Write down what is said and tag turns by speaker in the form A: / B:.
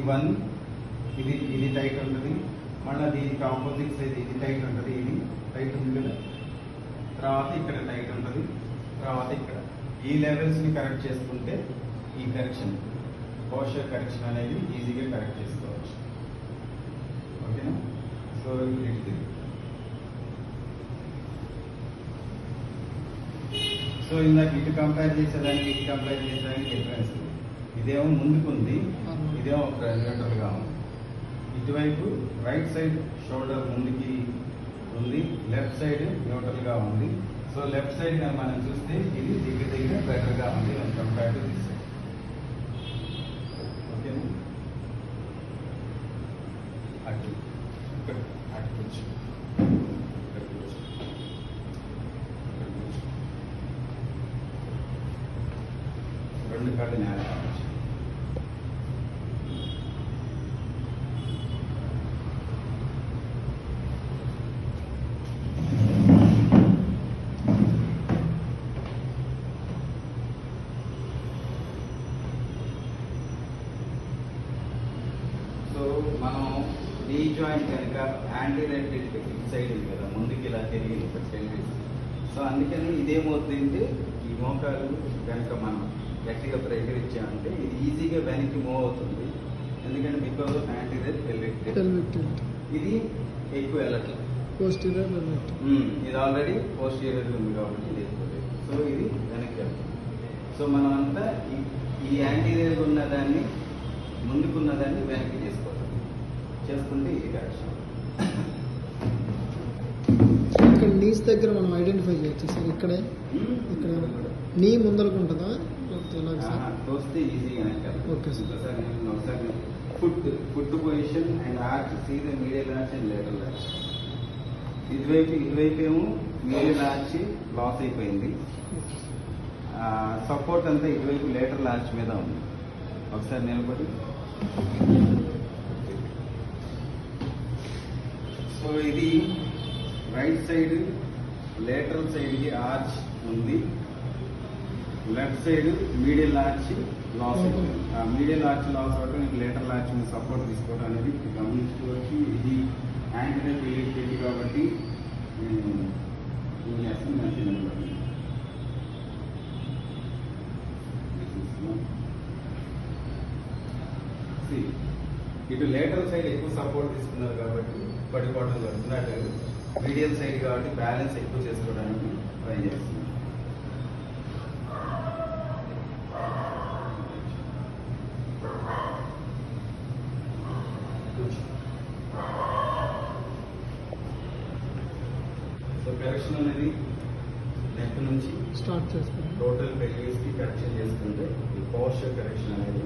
A: One, ఇది tight ఉంటుంది. మళ్ళీ దీనికి ఆపోజిట్ సైడ్ ఇది టైట్ ఉంటుంది. ఇది టైట్ ఉంది కదా, తర్వాత ఇక్కడ టైట్ ఉంటుంది, తర్వాత ఇక్కడ ఈ లెవెల్స్ని కరెక్ట్ చేసుకుంటే ఈ కరెక్షన్ పోస్చర్ కరెక్షన్ అనేది ఈజీగా కరెక్ట్ చేసుకోవచ్చు. ఓకేనా? సో ఇది సో ఇందాక ఇటు కంపేర్ చేసేదానికి ఇటు కంపేర్ చేసేదానికి డిఫరెన్స్ ఉంది. ఇదేమో ముందుకుంది, ఇదేమో న్యూట్రల్గా ఉంది. ఇటువైపు రైట్ సైడ్ షోల్డర్ ముందుకి ఉంది, లెఫ్ట్ సైడ్ న్యూట్రల్గా ఉంది. సో లెఫ్ట్ సైడ్ కానీ మనం చూస్తే ఇది దగ్గర బెటర్గా ఉంది కంపేర్ టు దిస్ సైడ్. ఓకేనా? అటు ఇక్కడ అటు కూర్చో, ఇక్కడ కూర్చో, ఇక్కడ కూర్చో. రెండు కాళ్ళు నేల కావచ్చు. మనం నీ జాయింట్ కనుక యాంటీరైట్ సైడ్ ఉంది కదా, ముందుకి ఇలా తిరిగి సో అందుకని ఇదేమవుతుందంటే ఈ మోకాలు కనుక మనం గట్టిగా ప్రెషర్ ఇచ్చామంటే ఇది ఈజీగా వెనక్కి మూవ్ అవుతుంది. ఎందుకంటే బికాజ్ ఆఫ్ యాంటీరైట్ ఇది ఎక్కువ వెళ్ళట్లేదు. ఇది ఆల్రెడీ పోస్టీరియర్ ఉంది కాబట్టి ఇది ఎక్కువ. సో ఇది వెనక్కి వెళ్తుంది. సో మనం అంతా ఈ యాంటీరియర్ ఉన్నదాన్ని ముందుకున్నదాన్ని వెనక్కి చేసుకుంటే ఇది కరెక్షన్.
B: ఇక్కడ నీస్ దగ్గర మనం ఐడెంటిఫై చేయొచ్చు సార్. ఇక్కడ నీ ముందరకు ఉంటుందా?
A: తోస్తే ఈజీగా.
B: ఓకే
A: సార్ ఒకసారి foot position and arch, see the medial arch and lateral arch. ఇటువైపు ఏమో మీడియల్ ఆర్చ్ లాస్ అయిపోయింది, సపోర్ట్ అంతా ఇటువైపు లేటరల్ ఆర్చ్ మీద ఉంది. ఒకసారి నిలబడి. సో ఇది రైట్ సైడ్ లేటరల్ సైడ్కి ఆర్చ్ ఉంది, left side medial arch loss అవుతుంది. ఆ మీడియల్ ఆర్చ్ లాస్ అవడం మీకు లేటరల్ ఆర్చ్ మీద సపోర్ట్ తీసుకోవడం అనేది గమనించుకోవచ్చు. ఇది యాంటీరైట్ రిలేటెడ్ కాబట్టి ఇటు లేటరల్ సైడ్ ఎక్కువ సపోర్ట్ తీసుకున్నారు కాబట్టి పడిపోవడం జరుగుతుంది. అటు మీడియం సైడ్ కాబట్టి బ్యాలెన్స్ ఎక్కువ చేసుకోవడానికి ట్రై చేస్తుంది. సో కరెక్షన్ అనేది నెక్ నుంచి
B: స్టార్ట్ చేసుకుంటాం.
A: టోటల్ పెల్విస్ కి కరెక్షన్ చేసుకుంటే ఈ పోస్చర్ కరెక్షన్ అనేది